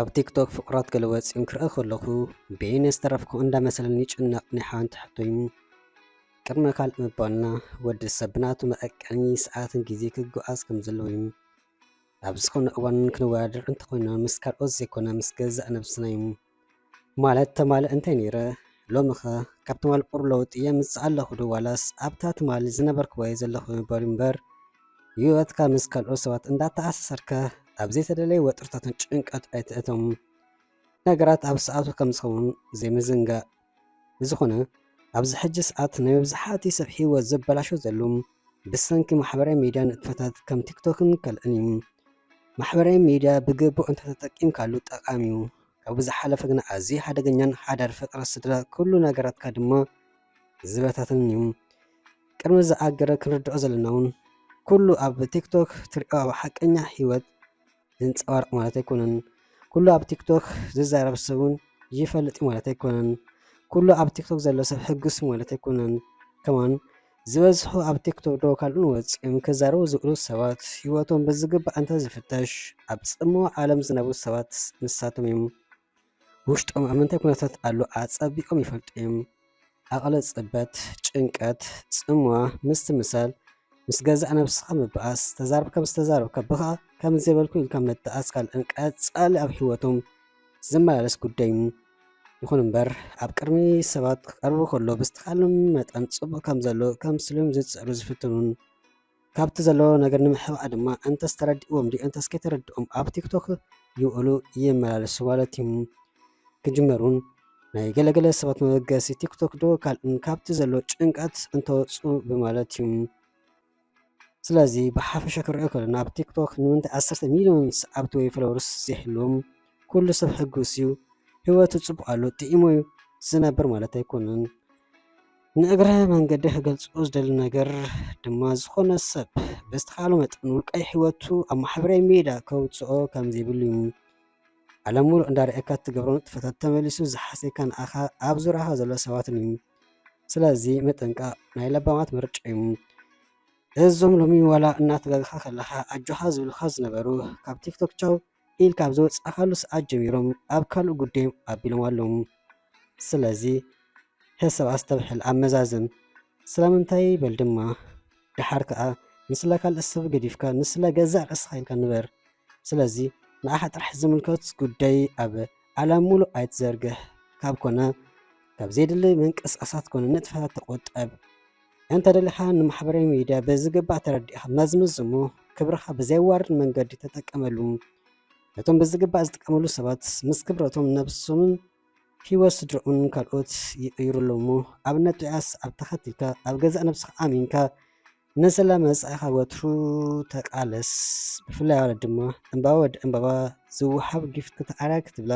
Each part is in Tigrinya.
ኣብ ቲክቶክ ፍቁራት ገለ ወፂኦም ክርኢ ከለኹ ብአይነ ዝተረፍኩ እንዳመሰለኒ ይጭነቕኒ ሓንቲ ሕቶይሙ ቅድመ ካልእ ምባልና ወዲ ሰብ ብናቱ መጠቀሚ ሰዓትን ግዜ ክጓዓዝ ከም ዘለዎ እዩ። ኣብ ዝኾነ እዋን ክንወዳደር እንተኮይና ምስ ካልኦት ዘይኮነ ምስ ገዛእ ነብስና እዩ ማለት ተማልእ እንታይ ነይረ ሎሚ ኸ ካብ ትማል ቁር ለውጢ የምፅእ ኣለኹ ዶ ዋላስ ኣብታ ትማል ዝነበርክዎ ዘለኹ ይበሉ እምበር ህይወትካ ምስ ካልኦት ሰባት እንዳተኣሳሰርከ ኣብ ዘይተደለየ ወጥርታትን ጭንቀት ኣይትእቶም ነገራት ኣብ ሰዓቱ ከም ዝኸውን ዘይምዝንጋዕ ዝኾነ ኣብዚ ሕጂ ሰዓት ናይ መብዛሕትኡ ሰብ ሂወት ዘበላሾ ዘሎ ብሰንኪ ማሕበራዊ ሚድያ ንጥፈታት ከም ቲክቶክን ካልእን እዩ። ማሕበራዊ ሚድያ ብግቡእ እንተተጠቂምካሉ ጠቃሚ እዩ። ካብኡ ዝሓለፈ ግን ኣዝዩ ሓደገኛን ሓዳር ፍጥረት ስድራ ኩሉ ነገራትካ ድማ ዝበታትን እዩ። ቅድሚ ዝኣገረ ክንርድኦ ዘለና እውን ኩሉ ኣብ ቲክቶክ ትሪኦ ኣብ ሓቀኛ ሂወት ዝንፀባረቕ ማለት ኣይኮነን። ኩሉ ኣብ ቲክቶክ ዝዛረብ ሰብ እውን ይፈልጥ ማለት ኣይኮነን። ኩሉ ኣብ ቲክቶክ ዘሎ ሰብ ሕጉስ ማለት ኣይኮነን። ከማን ዝበዝሑ ኣብ ቲክቶክ ዶ ካልኡን ወፂኦም ክዛረቡ ዝኽእሉ ሰባት ሂወቶም ብዝግባእ እንተዝፍተሽ ኣብ ጽምዋ ዓለም ዝነብሩ ሰባት ንሳቶም እዮም። ውሽጦም ኣብ ምንታይ ኩነታት ኣሎ ኣፀቢቆም ይፈልጡ እዮም። ኣቕለ ፅበት፣ ጭንቀት፣ ጽምዋ ምስትምሳል ምስ ገዛእ ነብስኻ ምብኣስ ተዛርብካ ምስ ተዛረብካ ብኻ ከም ዘይበልኩ ኢልካ ምጥኣስ ካልእን ቀፃሊ ኣብ ሂወቶም ዝመላለስ ጉዳይ ይኹን እምበር ኣብ ቅድሚ ሰባት ክቐርቡ ከሎ ብዝተኻሎም መጠን ፅቡቅ ከም ዘሎ ከም ስሎም ዝፅዕሩ ዝፍትኑን ካብቲ ዘለዎ ነገር ንምሕባእ ድማ እንተስተረዲእዎም ድዩ እንተስ ከይተረድኦም ኣብ ቲክቶክ ይውዕሉ ይመላለሱ ማለት እዩ። ክጅመሩን ናይ ገለገለ ሰባት መበገሲ ቲክቶክ ዶ ካልእን ካብቲ ዘሎ ጭንቀት እንተወፁ ብማለት እዩ። ስለዚ ብሓፈሻ ክሪኦ ከለና ኣብ ቲክቶክ ንምንታይ 10 ሚልዮን ሰዓብቲ ወይ ፎሎወርስ ዘይህልዎም ኩሉ ሰብ ሕጉስ እዩ ሂወቱ ፅቡቅ ኣሎ ጥዒሙ ዝነብር ማለት ኣይኮነን። ንእግረ መንገዲ ክገልፅኦ ዝደሊ ነገር ድማ ዝኾነ ሰብ ብዝተኻለ መጠን ውልቃይ ሂወቱ ኣብ ማሕበራዊ ሚድያ ከውፅኦ ከም ዘይብሉ እዩ። ዓለም ሙሉእ እንዳርአካ እትገብሮ ንጥፈታት ተመሊሱ ዝሓሰይካ ንኣኻ ኣብ ዙርያኻ ዘሎ ሰባትን እዩ። ስለዚ ምጥንቃቕ ናይ ለባማት ምርጫ እዩ። እዞም ሎሚ ዋላ እናተጋግኻ ከለኻ ኣጆኻ ዝብልካ ዝነበሩ ካብ ቲክቶክ ቻው ኢልካ ኣብ ዝወፃእካሉ ሰዓት ጀሚሮም ኣብ ካልእ ጉዳዮም ኣቢሎም ኣለዉ። ስለዚ ሕሰብ ኣስተብሕል ኣመዛዝን ስለምንታይ በል ድማ ድሓር ከዓ ንስለ ካልእ ሰብ ገዲፍካ ንስለ ገዛእ ርእስኻ ኢልካ ንበር። ስለዚ ንኣኻ ጥራሕ ዝምልከት ጉዳይ ኣብ ዓለም ሙሉእ ኣይትዘርግሕ ካብ ኮነ ካብ ዘይድሊ ምንቅስቃሳት ኮነ ንጥፈታት ተቆጠብ። እንተደሊኻ ንማሕበራዊ ሚድያ ብዝግባእ ተረዲእኻ መዝምዝ እሞ ክብርኻ ብዘይዋርድ መንገዲ ተጠቀመሉ። እቶም ብዝግባእ ዝጥቀመሉ ሰባት ምስ ክብረቶም ነብሶምን ሂወት ስድርኡን ካልኦት ይቕይሩሎ እሞ ኣብነት ጥያስ ኣብ ተኸቲልካ ኣብ ገዛእ ነብስኻ ኣሚንካ ንስለ መጻኢኻ ወትሩ ተቃለስ። ብፍላይ ዋላ ድማ ዕምባባ ወዲ ዕምባባ ዝውሃብ ጊፍት ክትዓርያ ክትብላ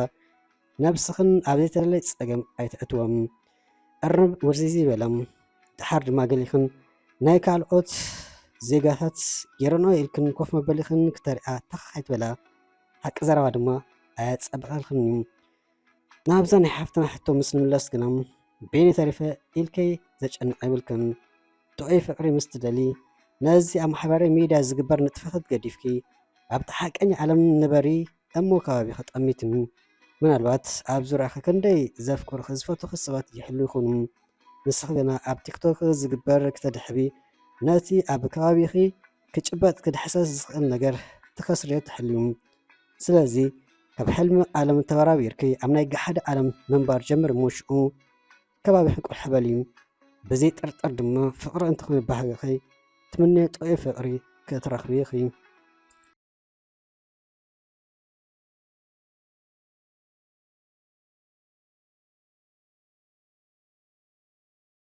ነብስኽን ኣብ ዘይተደለየ ፀገም ኣይተእትዎም። እርብ ውርዚዚ ይበለም ድሓር ድማ ገሊኽን ናይ ካልኦት ዜጋታት የረኖ ኢልክን ኮፍ መበሊኽን ክተሪኣ ተኻይ ትበላ ሓቂ ዘረባ ድማ ኣያፀብቐልክን እዩ። ናብዛ ናይ ሓፍትና ሕቶ ምስ ንምለስ ግና ቤኒ ተሪፈ ኢልከይ ዘጨንቕ ኣይብልክን። ጥዑይ ፍቅሪ ምስ ትደሊ ነዚ ኣብ ማሕበራዊ ሚድያ ዝግበር ንጥፈታት ገዲፍኪ ኣብቲ ሓቀኛ ዓለም ንበሪ እሞ ከባቢ ክጠሚትን ምናልባት ኣብ ዙርያኻ ክንደይ ዘፍቅሩኺ ዝፈትኹ ሰባት ይሕሉ ይኹኑ። ንስኺ ግና ኣብ ቲክቶክ ዝግበር ክተድሕቢ ነቲ ኣብ ከባቢኺ ክጭበጥ ክድሕሰስ ዝኽእል ነገር ትኸስርዮ ትሕልዩ። ስለዚ ካብ ሕልሚ ዓለም ተበራቢርኪ ኣብ ናይ ገሓደ ዓለም ምንባር ጀምር እሞ ሽዑ ከባቢኺ ቁልሕ በል እዩ። ብዘይ ጥርጥር ድማ ፍቅሪ እንተኾነ ባህግኺ ትምነዮ ጥዑይ ፍቅሪ ክትረኽቢ ኢኺ።